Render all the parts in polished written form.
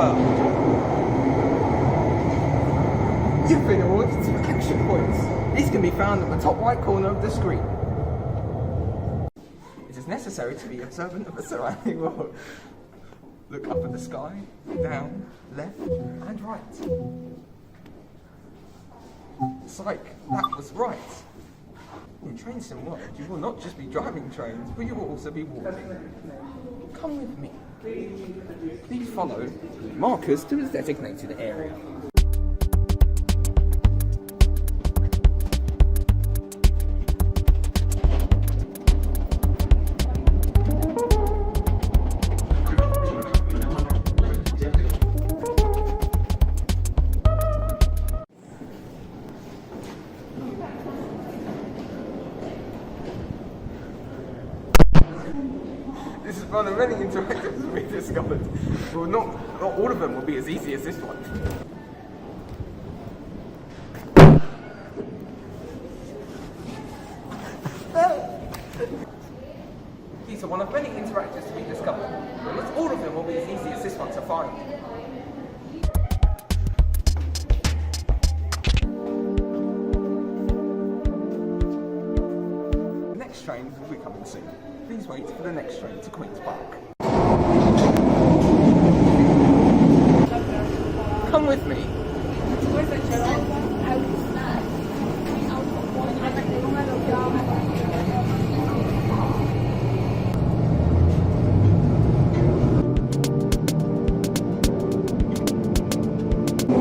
world. You've been awarded some extra points. These can be found on the top right corner of the screen. It is necessary to be observant of the surrounding world. Look up at the sky, down, left, and right. Psych, that was right. In Train Sim World, you will not just be driving trains, but you will also be walking. Come with me. Please follow markers to the designated area. This is one of many interactives we discovered. Well, not all of them will be as easy as this one. These are one of many interactives to be discovered. But not all of them will be as easy as this one to find. The next train will be coming soon. Please wait for the next train to Queen's Park. Come with me.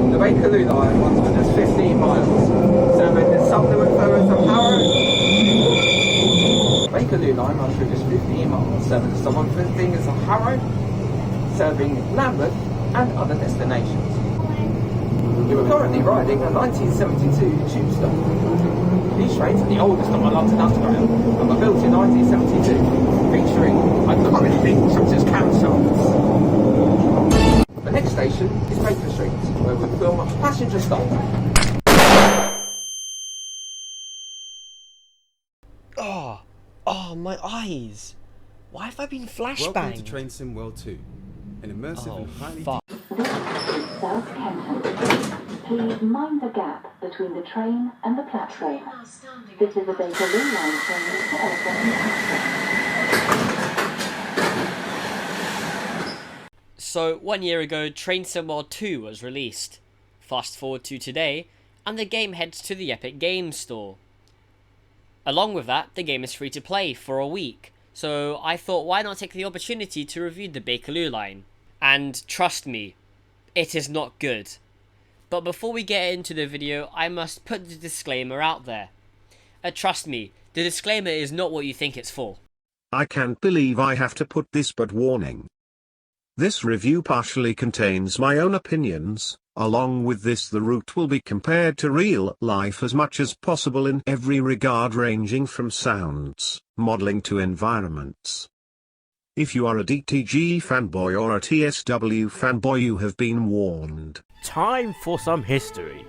The Bakerloo Line runs for just 15 miles, serving the supplement boroughs of Harrow. Bakerloo Line runs for just 15 miles, serving the supplement fingers of Harrow, serving Lambeth and other destinations. You are currently riding a 1972 tube stop. These trains are the oldest on the London Underground and were built in 1972, featuring iconic things such as camshafts. The next station is Baker Street, where we film a passenger stop. Oh, my eyes! Why have I been flashbanged? Welcome to Train Sim World 2, an immersive and highly... South Kenton. Please mind the gap between the train and the platform. This is a Bakerloo Line train to Elephant and Castle. So, 1 year ago, Train Sim World 2 was released. Fast forward to today, and the game heads to the Epic Games Store. Along with that, the game is free to play for a week, so I thought why not take the opportunity to review the Bakerloo Line. And trust me, it is not good. But before we get into the video, I must put the disclaimer out there. Trust me, the disclaimer is not what you think it's for. I can't believe I have to put this, but warning. This review partially contains my own opinions. Along with this, the route will be compared to real life as much as possible in every regard, ranging from sounds, modeling to environments. If you are a DTG fanboy or a TSW fanboy, you have been warned. Time for some history.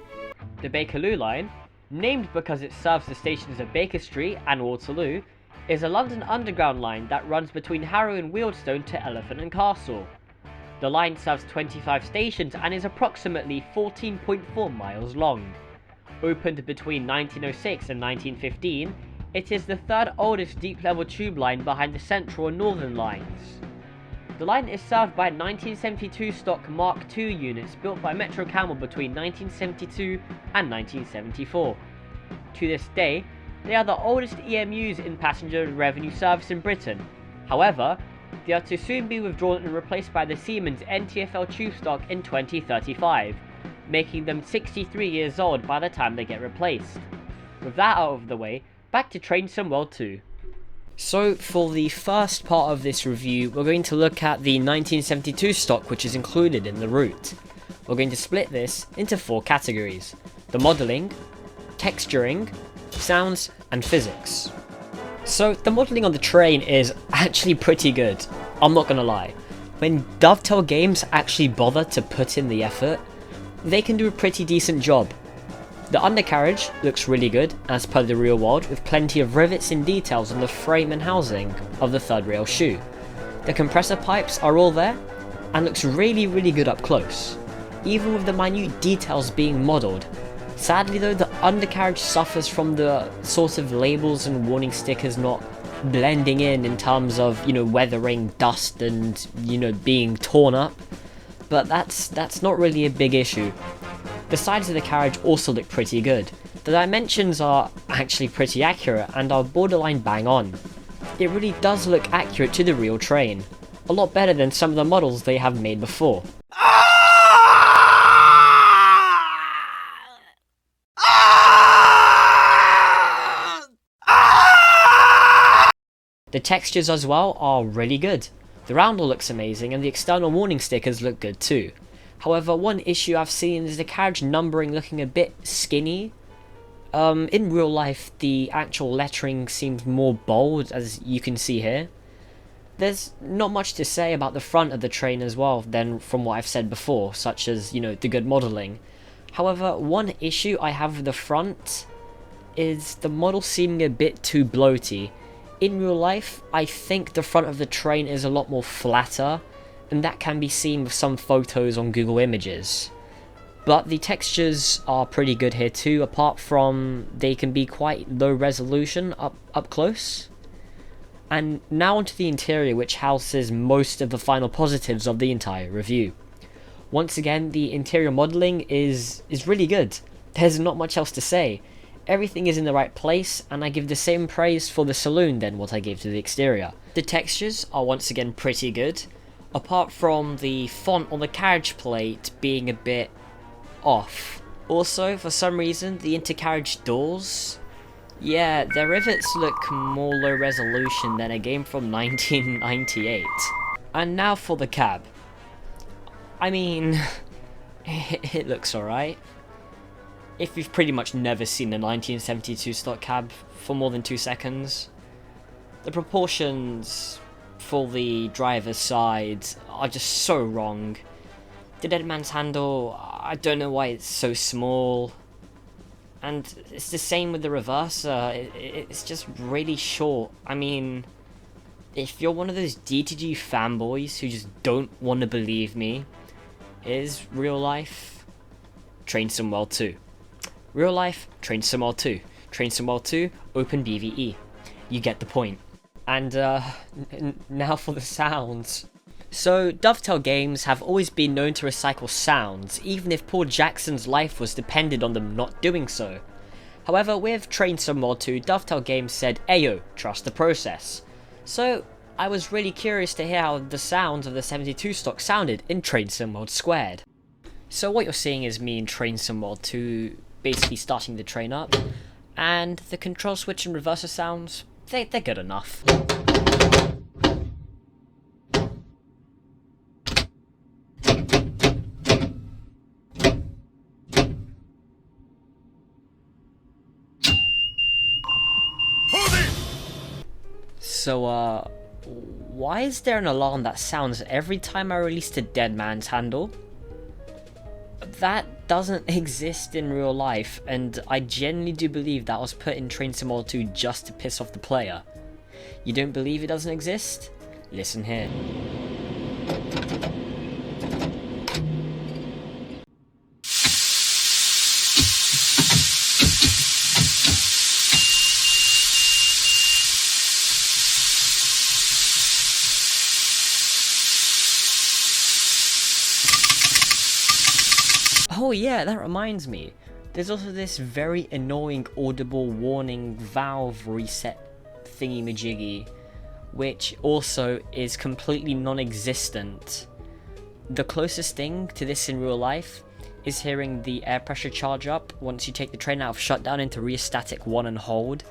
The Bakerloo Line, named because it serves the stations of Baker Street and Waterloo, is a London Underground line that runs between Harrow and Wealdstone to Elephant and Castle. The line serves 25 stations and is approximately 14.4 miles long. Opened between 1906 and 1915, it is the third oldest deep-level tube line behind the Central and Northern lines. The line is served by 1972 stock Mark II units built by Metro Camel between 1972 and 1974. To this day, they are the oldest EMUs in passenger revenue service in Britain. However, they are to soon be withdrawn and replaced by the Siemens NTFL tube stock in 2035, making them 63 years old by the time they get replaced. With that out of the way, back to Train Sim World 2. So for the first part of this review, we're going to look at the 1972 stock which is included in the route. We're going to split this into 4 categories: the modelling, texturing, sounds and physics. So the modelling on the train is actually pretty good, I'm not gonna lie. When Dovetail Games actually bother to put in the effort, they can do a pretty decent job. The undercarriage looks really good as per the real world, with plenty of rivets and details on the frame and housing of the third rail shoe. The compressor pipes are all there, and looks really good up close, even with the minute details being modelled. Sadly though, the undercarriage suffers from the sort of labels and warning stickers not blending in terms of, you know, weathering, dust and, you know, being torn up. But that's not really a big issue. The sides of the carriage also look pretty good. The dimensions are actually pretty accurate and are borderline bang on. It really does look accurate to the real train. A lot better than some of the models they have made before. The textures as well are really good. The roundel looks amazing and the external warning stickers look good too. However, one issue I've seen is the carriage numbering looking a bit skinny. In real life, the actual lettering seems more bold, as you can see here. There's not much to say about the front of the train as well than from what I've said before, such as, you know, the good modelling. However, one issue I have with the front is the model seeming a bit too bloaty. In real life, I think the front of the train is a lot more flatter, and that can be seen with some photos on Google Images. But the textures are pretty good here too, apart from they can be quite low resolution up close. And now onto the interior, which houses most of the final positives of the entire review. Once again, the interior modelling is really good. There's not much else to say. Everything is in the right place, and I give the same praise for the saloon than what I gave to the exterior. The textures are once again pretty good, apart from the font on the carriage plate being a bit off. Also, for some reason, the intercarriage doors, yeah, their rivets look more low resolution than a game from 1998. And now for the cab. I mean, it looks alright. If you've pretty much never seen a 1972 stock cab for more than 2 seconds, the proportions for the driver's side are just so wrong. The dead man's handle, I don't know why it's so small. And it's the same with the reverser, it's just really short. I mean, if you're one of those DTG fanboys who just don't want to believe me, is real life Train Simworld 2. Real life, Train Simworld 2. Train Simworld 2, open BVE. You get the point. And now for the sounds. So, Dovetail Games have always been known to recycle sounds, even if poor Jackson's life was dependent on them not doing so. However, with Train Simworld 2, Dovetail Games said, "Ayo, trust the process." So, I was really curious to hear how the sounds of the 72 stock sounded in Train Simworld Squared. So what you're seeing is me in Train Simworld 2 basically starting the train up, and the control switch and reverser sounds, they're good enough. So, why is there an alarm that sounds every time I release the dead man's handle? That doesn't exist in real life, and I genuinely do believe that was put in Train Simulator 2 just to piss off the player. You don't believe it doesn't exist? Listen here. Oh yeah, that reminds me. There's also this very annoying audible warning valve reset thingy-majiggy, which also is completely non-existent. The closest thing to this in real life is hearing the air pressure charge up once you take the train out of shutdown into rheostatic 1 and hold,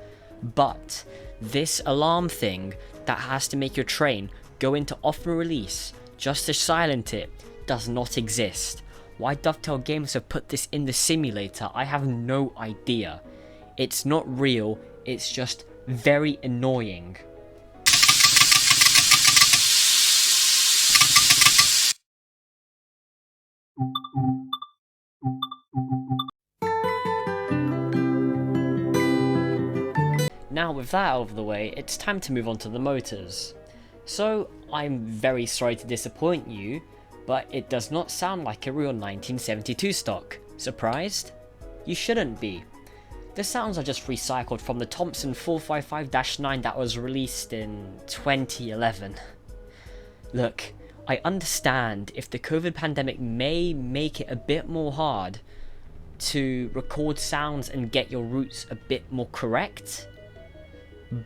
but this alarm thing that has to make your train go into off and release just to silent it does not exist. Why Dovetail Games have put this in the simulator, I have no idea. It's not real, it's just very annoying. Now with that out of the way, it's time to move on to the motors. So, I'm very sorry to disappoint you, but it does not sound like a real 1972 stock. Surprised? You shouldn't be. The sounds are just recycled from the Thompson 455-9 that was released in 2011. Look, I understand if the COVID pandemic may make it a bit more hard to record sounds and get your roots a bit more correct,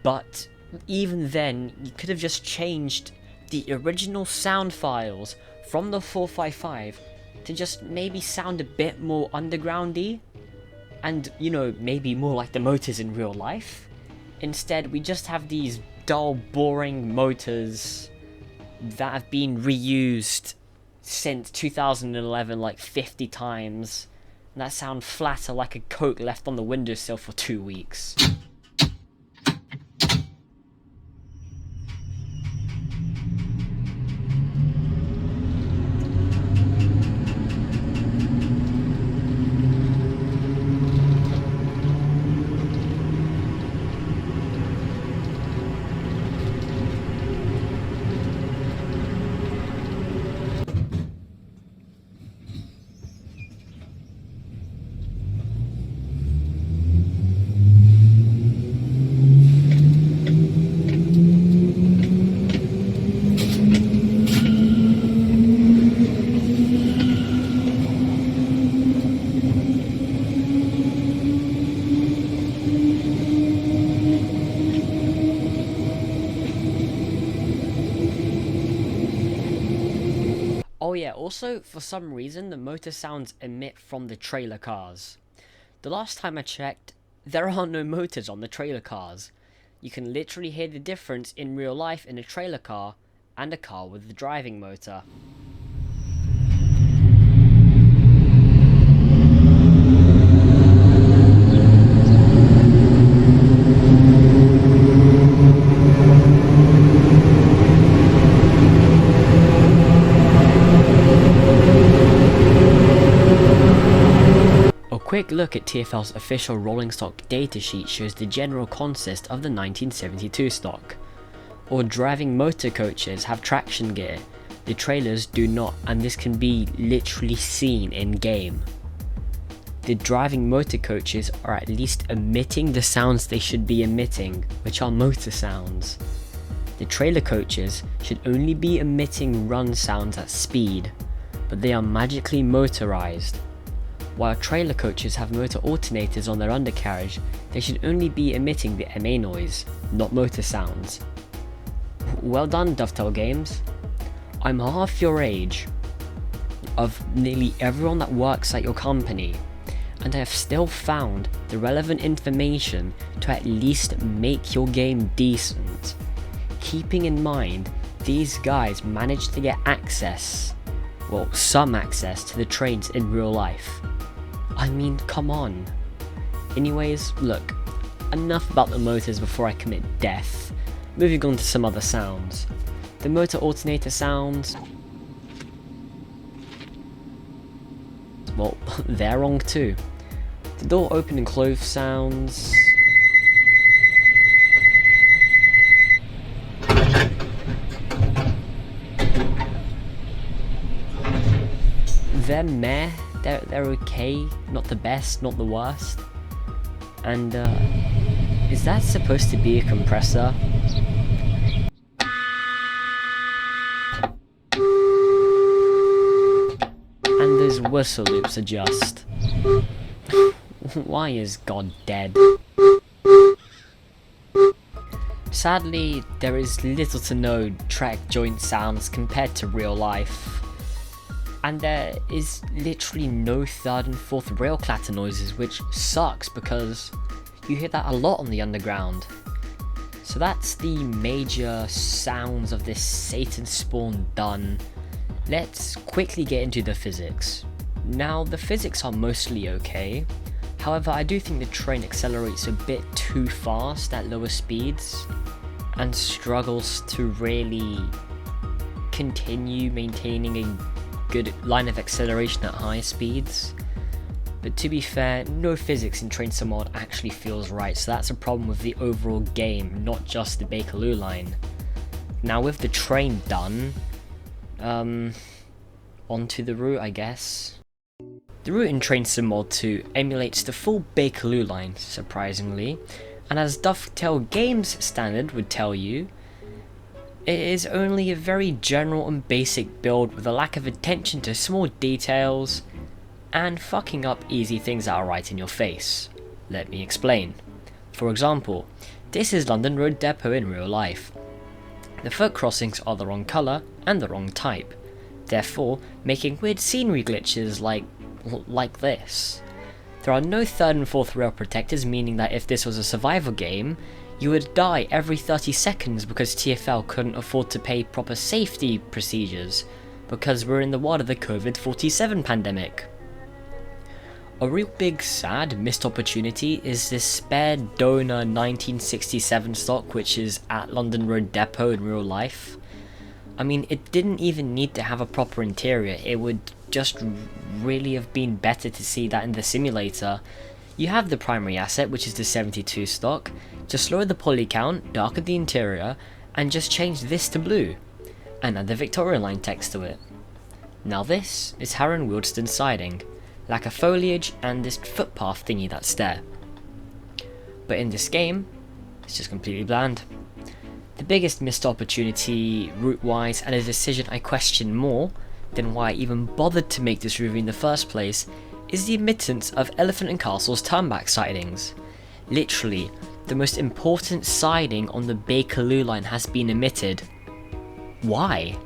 but even then, you could have just changed the original sound files from the 455 to just maybe sound a bit more undergroundy, and, you know, maybe more like the motors in real life. Instead, we just have these dull, boring motors that have been reused since 2011 like 50 times, and that sound flatter like a Coke left on the windowsill for 2 weeks. Oh yeah, also, for some reason, the motor sounds emit from the trailer cars. The last time I checked, there are no motors on the trailer cars. You can literally hear the difference in real life in a trailer car and a car with the driving motor. A quick look at TfL's official rolling stock datasheet shows the general consist of the 1972 stock. All driving motor coaches have traction gear, the trailers do not, and this can be literally seen in game. The driving motor coaches are at least emitting the sounds they should be emitting, which are motor sounds. The trailer coaches should only be emitting run sounds at speed, but they are magically motorized. While trailer coaches have motor alternators on their undercarriage, they should only be emitting the MA noise, not motor sounds. Well done, Dovetail Games. I'm half your age, of nearly everyone that works at your company, and I have still found the relevant information to at least make your game decent. Keeping in mind, these guys managed to get access, well, some access to the trains in real life. I mean, come on. Anyways, look, enough about the motors before I commit death. Moving on to some other sounds. The motor alternator sounds, well, they're wrong too. The door open and close sounds, they're meh. They're okay, not the best, not the worst. And is that supposed to be a compressor? And those whistle loops are just... Why is God dead? Sadly, there is little to no track joint sounds compared to real life. And there is literally no third and fourth rail clatter noises, which sucks because you hear that a lot on the underground. So that's the major sounds of this Satan spawn done. Let's quickly get into the physics. Now, the physics are mostly okay. However, I do think the train accelerates a bit too fast at lower speeds and struggles to really continue maintaining a good line of acceleration at high speeds. But to be fair, no physics in Train Sim Mod actually feels right, so that's a problem with the overall game, not just the Bakerloo Line. Now with the train done, onto the route, I guess. The route in Train Sim Mod 2 emulates the full Bakerloo line, surprisingly, and as Dovetail Games standard would tell you, it is only a very general and basic build with a lack of attention to small details and fucking up easy things that are right in your face. Let me explain. For example, this is London Road Depot in real life. The foot crossings are the wrong colour and the wrong type, therefore making weird scenery glitches like this. There are no third and fourth rail protectors, meaning that if this was a survival game, you would die every 30 seconds because TfL couldn't afford to pay proper safety procedures, because we're in the world of the COVID-47 pandemic. A real big sad missed opportunity is this spare donor 1967 stock which is at London Road Depot in real life. I mean, it didn't even need to have a proper interior, it would just really have been better to see that in the simulator. You have the primary asset, which is the 72 stock, just lower the poly count, darken the interior, and just change this to blue, and add the Victoria Line text to it. Now this is Harrow and Wealdstone siding, lack of foliage and this footpath thingy that's there. But in this game, it's just completely bland. The biggest missed opportunity route-wise, and a decision I question more than why I even bothered to make this review in the first place, is the omittance of Elephant and Castle's turnback sidings. Literally, the most important siding on the Bakerloo line has been omitted. Why?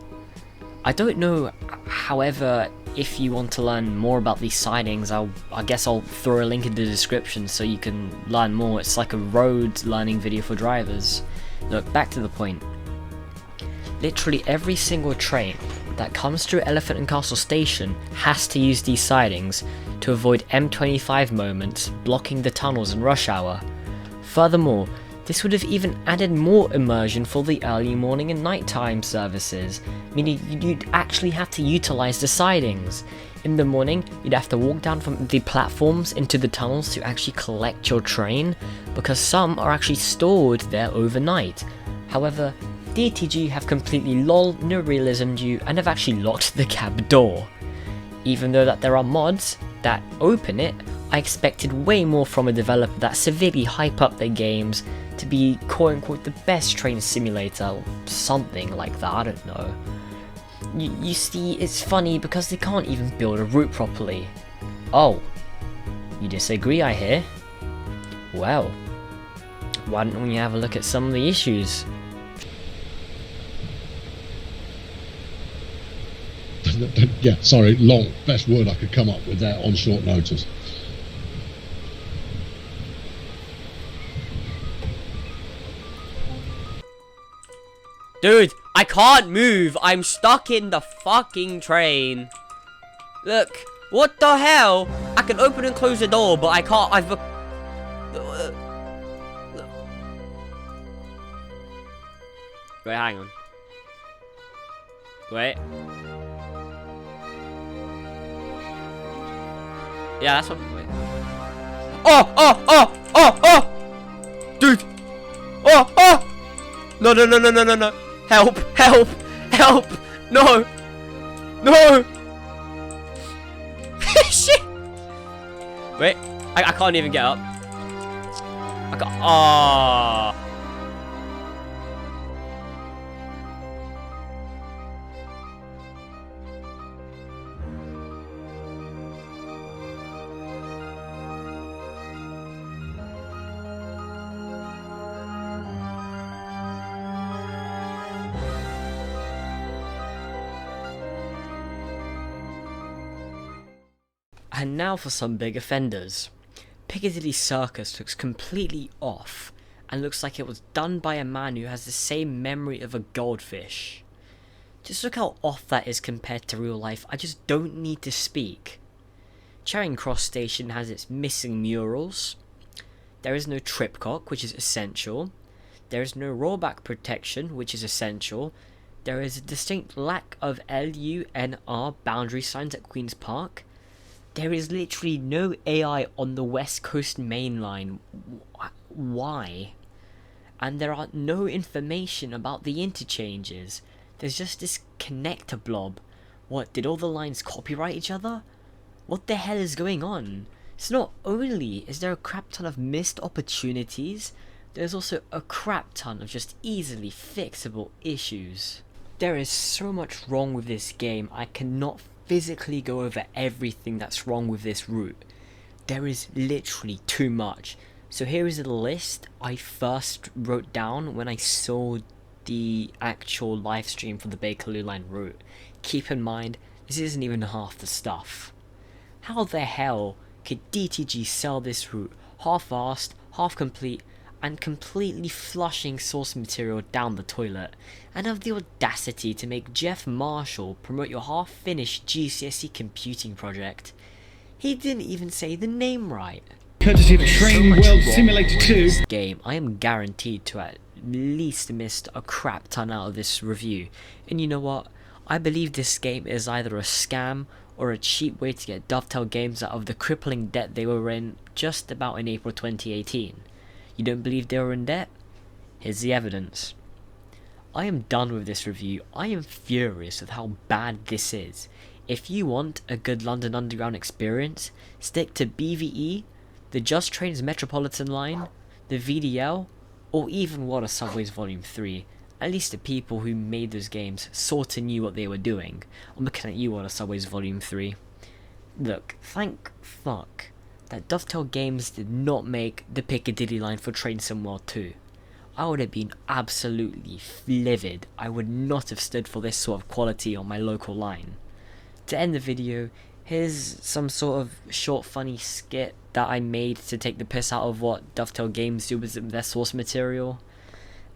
I don't know, however, if you want to learn more about these sidings, I guess I'll throw a link in the description so you can learn more. It's like a road learning video for drivers. Look, back to the point. Literally every single train that comes through Elephant and Castle Station has to use these sidings to avoid M25 moments blocking the tunnels in rush hour. Furthermore, this would have even added more immersion for the early morning and nighttime services, meaning you'd actually have to utilise the sidings. In the morning, you'd have to walk down from the platforms into the tunnels to actually collect your train, because some are actually stored there overnight. However, DTG have completely no realismed you and have actually locked the cab door. Even though that there are mods that open it, I expected way more from a developer that severely hype up their games to be quote unquote the best train simulator or something like that, I don't know. You see, it's funny because they can't even build a route properly. Oh, you disagree, I hear? Well, why don't we have a look at some of the issues? Yeah, sorry, long. Best word I could come up with there on short notice. Dude, I can't move. I'm stuck in the fucking train. Look, what the hell? I can open and close the door, but I can't. Wait, hang on. Wait. Yeah, that's what. Wait. Oh! Dude! Oh! No. Help! No! Shit! Wait, I can't even get up. I can't. Oh. And now for some big offenders. Piccadilly Circus looks completely off and looks like it was done by a man who has the same memory of a goldfish. Just look how off that is compared to real life. I just don't need to speak. Charing Cross Station has its missing murals. There is no tripcock, which is essential. There is no rollback protection, which is essential. There is a distinct lack of LUNR boundary signs at Queen's Park. There is literally no AI on the West Coast main line. Why? And there are no information about the interchanges. There's just this connector blob, What, did all the lines copyright each other? What the hell is going on? So not only is there a crap ton of missed opportunities, there's also a crap ton of just easily fixable issues. There is so much wrong with this game, I cannot physically go over everything that's wrong with this route. There is literally too much. So here is a list I first wrote down when I saw the actual live stream for the Bakerloo Line route. Keep in mind, this isn't even half the stuff. How the hell could DTG sell this route half-assed, half-complete, and completely flushing source material down the toilet, and have the audacity to make Jeff Marshall promote your half-finished GCSE computing project? He didn't even say the name right. Courtesy of Train World Simulator 2. This game, I am guaranteed to at least missed a crap ton out of this review, and you know what? I believe this game is either a scam or a cheap way to get Dovetail Games out of the crippling debt they were in just about in April 2018. You don't believe they were in debt? Here's the evidence. I am done with this review. I am furious with how bad this is. If you want a good London Underground experience, stick to BVE, the Just Trains Metropolitan Line, the VDL, or even Water Subways Volume 3. At least the people who made those games sorta knew what they were doing. I'm looking at you, Water Subways Volume 3. Look, thank fuck that Dovetail Games did not make the Piccadilly line for Train Sim World 2. I would have been absolutely livid. I would not have stood for this sort of quality on my local line. To end the video, here's some sort of short funny skit that I made to take the piss out of what Dovetail Games do with their source material.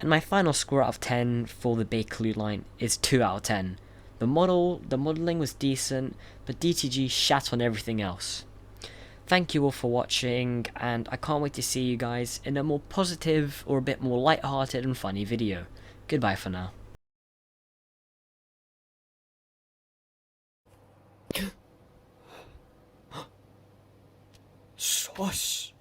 And my final score out of 10 for the Bakerloo line is 2 out of 10. The modelling was decent, but DTG shat on everything else. Thank you all for watching, and I can't wait to see you guys in a more positive or a bit more light-hearted and funny video. Goodbye for now. Shush!